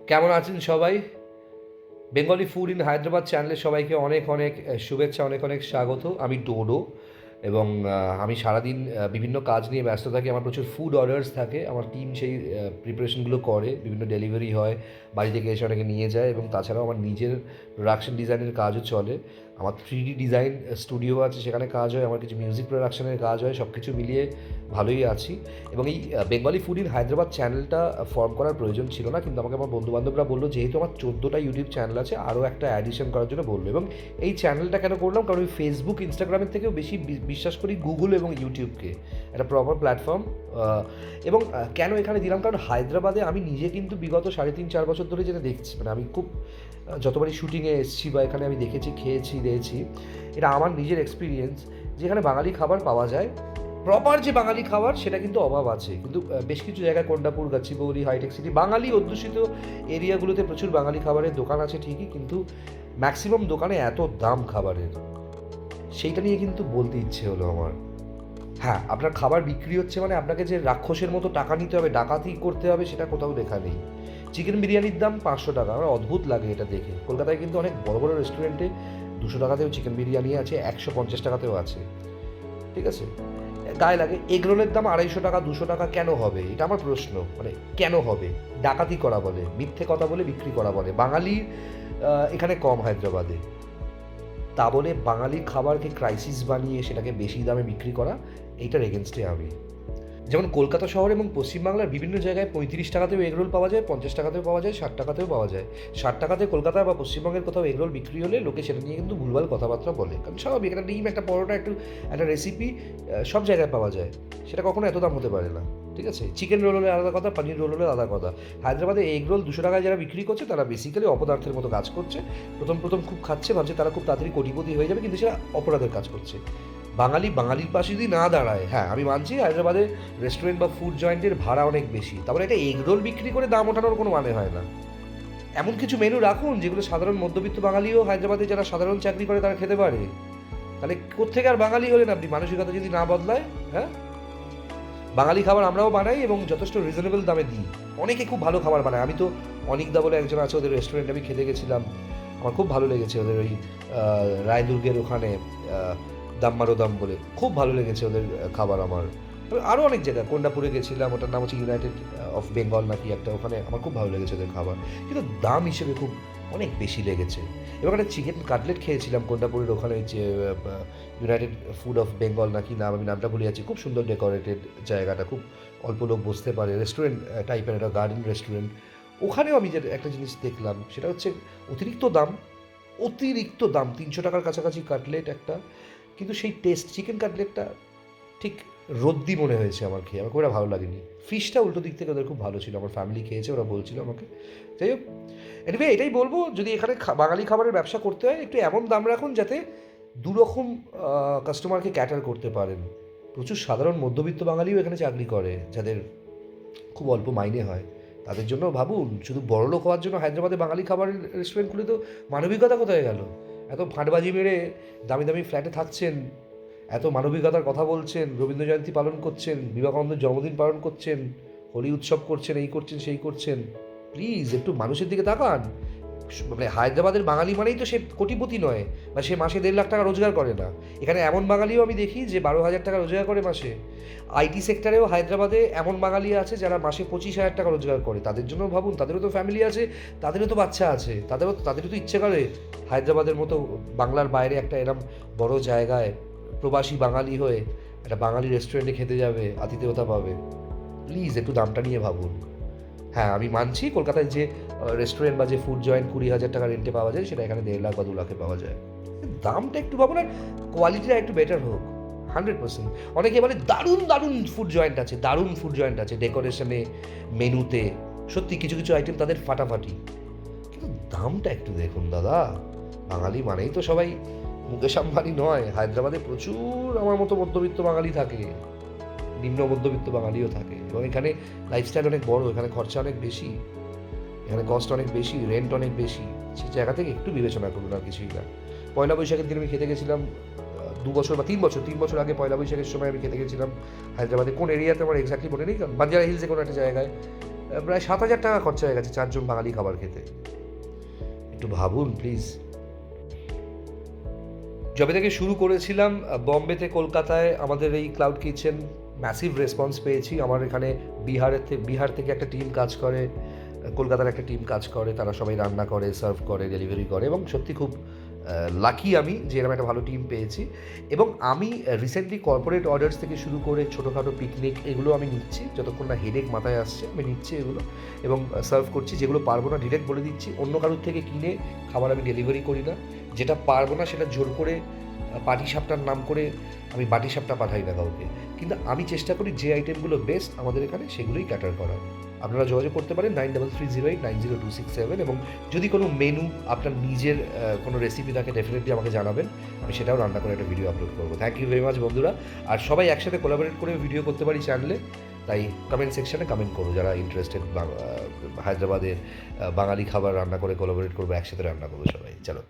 কেমন আছেন সবাই? বেঙ্গলি ফুড ইন হায়দ্রাবাদ চ্যানেলে সবাইকে অনেক অনেক শুভেচ্ছা, অনেক অনেক স্বাগত। আমি ডোডো এবং আমি সারাদিন বিভিন্ন কাজ নিয়ে ব্যস্ত থাকি। আমার প্রচুর ফুড অর্ডার্স থাকে। আমার টিম সেই প্রিপারেশনগুলো করে, বিভিন্ন ডেলিভারি হয়, বাড়ি থেকে এসে অনেকে নিয়ে যায় এবং তাছাড়াও আমার নিজের প্রোডাকশন ডিজাইনের কাজও চলে। আমার 3D ডিজাইন স্টুডিও আছে, সেখানে কাজ হয়। আমার কিছু মিউজিক প্রোডাকশনের কাজ হয়। সব কিছু মিলিয়ে ভালোই আছি এবং এই বেঙ্গলি ফুড ইন হায়দ্রাবাদ চ্যানেলটা ফর্ম করার প্রয়োজন ছিল না, কিন্তু আমাকে আমার বন্ধুবান্ধবরা বললো যেহেতু আমার 14টা ইউটিউব চ্যানেল আছে, আরও একটা অ্যাডিশন করার জন্য বললো। এবং এই চ্যানেলটা কেন করলাম, কারণ আমি ফেসবুক ইনস্টাগ্রামের থেকেও বেশি বিশ্বাস করি গুগল এবং ইউটিউবকে, একটা প্রপার প্ল্যাটফর্ম। এবং কেন এখানে দিলাম, কারণ হায়দ্রাবাদে আমি নিজে কিন্তু বিগত 3.5-4 বছর ধরে যেটা দেখছি, মানে আমি খুব যতবারই শুটিংয়ে এসেছি বা এখানে আমি দেখেছি, খেয়েছি, দিয়েছি, এটা আমার নিজের এক্সপিরিয়েন্স। যেখানে বাঙালি খাবার পাওয়া যায়, প্রপার যে বাঙালি খাবার, সেটা কিন্তু অভাব আছে। কিন্তু বেশ কিছু জায়গায় কোন্ডাপুর, গাছিবৌলি, হাইটেক সিটি, বাঙালি অধ্যুষিত এরিয়াগুলোতে প্রচুর বাঙালি খাবারের দোকান আছে ঠিকই, কিন্তু ম্যাক্সিমাম দোকানে এত দাম খাবারের, সেইটা নিয়ে কিন্তু বলতে ইচ্ছে হলো আমার। হ্যাঁ, আপনার খাবার বিক্রি হচ্ছে মানে আপনাকে যে রাক্ষসের মতো টাকা নিতে হবে, ডাকাতি করতে হবে, সেটা কোথাও লেখা নেই। চিকেন বিরিয়ানির দাম 500 টাকা, আমার অদ্ভুত লাগে এটা দেখে। কলকাতায় কিন্তু অনেক বড় বড় রেস্টুরেন্টে 200 টাকাতেও চিকেন বিরিয়ানি আছে, 150 টাকাতেও আছে, ঠিক আছে? গায়ে লাগে। এগরোলের দাম 250 টাকা, 200 টাকা কেন হবে? এটা আমার প্রশ্ন। মানে কেন হবে? ডাকাতি করা বলে, মিথ্যে কথা বলে বিক্রি করা বলে। বাঙালি এখানে কম হায়দ্রাবাদে, তা বলে বাঙালির খাবারকে ক্রাইসিস বানিয়ে সেটাকে বেশি দামে বিক্রি করা, এইটার এগেনস্টে আমি। যেমন কলকাতা শহর এবং পশ্চিমবাংলার বিভিন্ন জায়গায় 35 টাকাতেও এগরোল পাওয়া যায়, 50 টাকাতেও পাওয়া যায়, 60 টাকাতেও পাওয়া যায়। 60 টাকাতে কলকাতা বা পশ্চিমবঙ্গের কোথাও এগরোল বিক্রি হলে লোকে সেটা নিয়ে কিন্তু ভুলভাল কথাবার্তা বলে, কারণ স্বাভাবিক, একটা ডিম, একটা পরোটা, একটা রেসিপি সব জায়গায় পাওয়া যায়, সেটা কখনো এত দাম হতে পারে না, ঠিক আছে? চিকেন রোল হলে আলাদা কথা, পনির রোল হলে আলাদা কথা। হায়দ্রাবাদে এগরোল 200 টাকায় যারা বিক্রি করছে, তারা বেসিক্যালি অপদার্থের মতো কাজ করছে। প্রথম প্রথম খুব খাচ্ছে, ভাবছে তারা খুব তাড়াতাড়ি কোটিপতি হয়ে যাবে, কিন্তু সেটা অপরাধের কাজ করছে। বাঙালির পাশে যদি না দাঁড়ায়, হ্যাঁ আমি মানছি হায়দ্রাবাদে রেস্টুরেন্ট বা ফুড জয়েন্টের ভাড়া অনেক বেশি, তারপরে একটা এগরোল বিক্রি করে দাম ওঠানোর কোনো মানে হয় না। এমন কিছু মেনু রাখুন যেগুলো সাধারণ মধ্যবিত্ত বাঙালিও, হায়দ্রাবাদে যারা সাধারণ চাকরি করে, তারা খেতে পারে। তাহলে কোত্থেকে আর বাঙালি হলেন আপনি, মানসিকতা যদি না বদলায়? হ্যাঁ, বাঙালি খাবার আমরাও বানাই এবং যথেষ্ট রিজনেবল দামে দিই। অনেকে খুব ভালো খাবার বানায়। আমি তো অনিকদা বলে একজন আছে, ওদের রেস্টুরেন্টে আমি খেতে গেছিলাম, আমার খুব ভালো লেগেছে। ওদের ওই রায়দুর্গের ওখানে দাম্মারো দাম বলে, খুব ভালো লেগেছে ওদের খাবার আমার। আরও অনেক জায়গায়, কোন্ডাপুরে গেছিলাম, ওটার নাম হচ্ছে ইউনাইটেড অফ বেঙ্গল নাকি একটা, ওখানে আমার খুব ভালো লেগেছে ওদের খাবার, কিন্তু দাম হিসেবে খুব অনেক বেশি লেগেছে। এবং একটা চিকেন কাটলেট খেয়েছিলাম কোন্ডাপুরের ওখানে, যে ইউনাইটেড ফুড অফ বেঙ্গল নাকি নাম, আমি নামটা ভুলে যাচ্ছি। খুব সুন্দর ডেকোরেটেড জায়গাটা, খুব অল্প লোক বসতে পারে, রেস্টুরেন্ট টাইপের একটা গার্ডেন রেস্টুরেন্ট। ওখানেও আমি যে একটা জিনিস দেখলাম, সেটা হচ্ছে অতিরিক্ত দাম। অতিরিক্ত দাম, 300 টাকার কাছাকাছি কাটলেট একটা, কিন্তু সেই টেস্ট, চিকেন কাটলেটটা ঠিক রদ্দি মনে হয়েছে আমার খেয়ে, আমার খুব একটা ভালো লাগেনি। ফিশটা উল্টো দিক থেকে ওদের খুব ভালো ছিল, আমার ফ্যামিলি খেয়েছে, ওরা বলছিল আমাকে। যাই হোক, এনিওয়ে এটাই বলবো, যদি এখানে বাঙালি খাবারের ব্যবসা করতে হয়, একটু এমন দাম রাখুন যাতে দুরকম কাস্টমারকে ক্যাটার করতে পারেন। প্রচুর সাধারণ মধ্যবিত্ত বাঙালিও এখানে চাকরি করে, যাদের খুব অল্প মাইনে হয়। তাদের জন্য ভাবুন, শুধু বড়লোক হওয়ার জন্য হায়দ্রাবাদে বাঙালি খাবারের রেস্টুরেন্ট খুলে তো মানবিকতা কোথায় গেল? এত ফাঁটবাজি মেরে দামি দামি ফ্ল্যাটে থাকছেন, এত মানবিকতার কথা বলছেন, রবীন্দ্র জয়ন্তী পালন করছেন, বিবেকানন্দের জন্মদিন পালন করছেন, হোলি উৎসব করছেন, এই করছেন সেই করছেন, প্লিজ একটু মানুষের দিকে তাকান। মানে হায়দ্রাবাদের বাঙালি মানেই তো সে কোটিপতি নয়, বা সে মাসে 1.5 লাখ টাকা রোজগার করে না। এখানে এমন বাঙালিও আমি দেখি যে 12,000 টাকা রোজগার করে মাসে। আইটি সেক্টরেও হায়দ্রাবাদে এমন বাঙালি আছে যারা মাসে 25,000 টাকা রোজগার করে। তাদের জন্য ভাবুন, তাদেরও তো ফ্যামিলি আছে, তাদেরও তো বাচ্চা আছে, তাদেরও তো ইচ্ছে করে হায়দ্রাবাদের মতো বাংলার বাইরে একটা এরম বড় জায়গায় প্রবাসী বাঙালি হয়ে একটা বাঙালি রেস্টুরেন্টে খেতে যাবে, আতিথেয়তা পাবে। প্লিজ একটু দামটা নিয়ে ভাবুন। হ্যাঁ, আমি মানছি কলকাতায় যে রেস্টুরেন্ট বা যে ফুড জয়েন্ট 20,000 টাকা রেন্টে পাওয়া যায়, সেটা এখানে 1.5 লাখ বা 2 লাখে পাওয়া যায়। দামটা একটু ভাবুন, আর কোয়ালিটিটা একটু বেটার হোক। 100%। অনেকে বলে দারুণ দারুণ ফুড জয়েন্ট আছে, দারুণ ফুড জয়েন্ট আছে ডেকোরেশনে, মেনুতে। সত্যি কিছু কিছু আইটেম তাদের ফাটাফাটি, কিন্তু দামটা একটু দেখুন দাদা। বাঙালি মানেই তো সবাই মুকেশ আম্বানি নয়। হায়দ্রাবাদে প্রচুর আমার মতো মধ্যবিত্ত বাঙালি থাকে, নিম্ন মধ্যবিত্ত বাঙালিও থাকে, এবং এখানে লাইফস্টাইল অনেক বড়, এখানে খরচা অনেক বেশি, এখানে কস্ট অনেক বেশি, রেন্ট অনেক বেশি। সেই জায়গা থেকে একটু বিবেচনা করুন, আর কিছুই না। পয়লা বৈশাখের দিন আমি খেতে গেছিলাম 2 বছর বা 3 বছর আগে, পয়লা বৈশাখের সময় আমি খেতে গেছিলাম হায়দ্রাবাদে। কোন এরিয়াতে আমার এক্স্যাক্টলি মনে নেই, বাঞ্জারা হিলসে কোনো একটা জায়গায়। প্রায় 7,000 টাকা খরচা হয়ে গেছে 4 জন বাঙালি খাবার খেতে। একটু ভাবুন প্লিজ। যবে থেকে শুরু করেছিলাম বম্বেতে, কলকাতায় আমাদের এই ক্লাউড কিচেন ম্যাসিভ রেসপন্স পেয়েছি। আমার এখানে বিহার থেকে একটা টিম কাজ করে, কলকাতার একটা টিম কাজ করে, তারা সবাই রান্না করে, সার্ভ করে, ডেলিভারি করে এবং সত্যি খুব লাকি আমি যে এরকম একটা ভালো টিম পেয়েছি। এবং আমি রিসেন্টলি কর্পোরেট অর্ডার্স থেকে শুরু করে ছোটোখাটো পিকনিক এগুলো আমি নিচ্ছি, যতক্ষণ না হেডেক মাথায় আসছে আমি নিচ্ছি এগুলো এবং সার্ভ করছি। যেগুলো পারবো না ডিরেক্ট বলে দিচ্ছি, অন্য কারোর থেকে কিনে খাবার আমি ডেলিভারি করি না। যেটা পারবো না সেটা জোর করে পাটিসাপটার নাম করে আমি বাটিসাপটা পাঠাই না কাউকে, কিন্তু আমি চেষ্টা করি যে আইটেমগুলো বেস্ট আমাদের এখানে সেগুলোই ক্যাটার করার। আপনারা যোগাযোগ করতে পারেন 9330890267 এবং যদি কোনো মেনু আপনার নিজের কোনো রেসিপি থাকে ডেফিনেটলি আমাকে জানাবেন, আমি সেটাও রান্না করে একটা ভিডিও আপলোড করবো। থ্যাংক ইউ ভেরি মাচ বন্ধুরা। আর সবাই একসাথে কোলাবোরেট করে ভিডিও করতে পারি চ্যানেলে, তাই কমেন্ট সেকশানে কমেন্ট করো যারা ইন্টারেস্টেড। হায়দ্রাবাদের বাঙালি খাবার রান্না করে কোলাবোরেট করবো, একসাথে রান্না করবো সবাই। চলো।